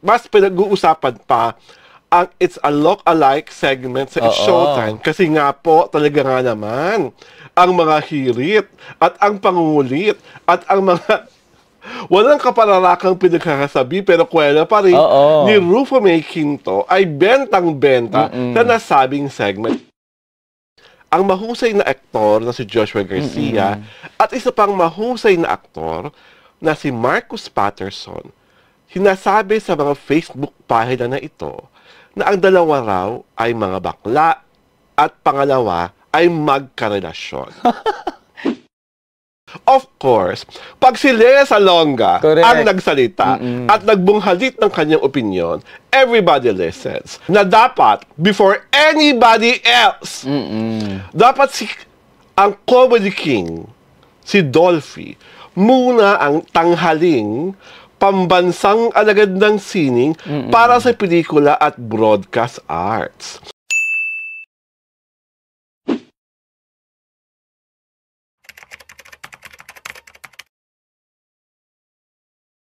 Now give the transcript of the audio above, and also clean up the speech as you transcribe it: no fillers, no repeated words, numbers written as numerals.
mas pinag-uusapan pa ang It's a Look-alike segment sa It's Showtime. Kasi nga po, talaga nga naman, ang mga hirit at ang pangungulit at ang mga walang kapararakang pinagkakasabi pero kwela pa rin ni Rufo May Quinto ay bentang-benta na nasabing segment. Ang mahusay na aktor na si Joshua Garcia at isa pang mahusay na aktor na si Marcus Patterson, sinasabi sa mga Facebook pahina na ito na ang dalawa raw ay mga bakla at pangalawa ay magkarelasyon. Of course, pag si Lea Salonga ang nagsalita at nagbunghalit ng kanyang opinion, everybody listens. Na dapat, before anybody else, dapat ang comedy king, si Dolphy, muna ang tanghaling pambansang alagad ng sining para sa pelikula at broadcast arts.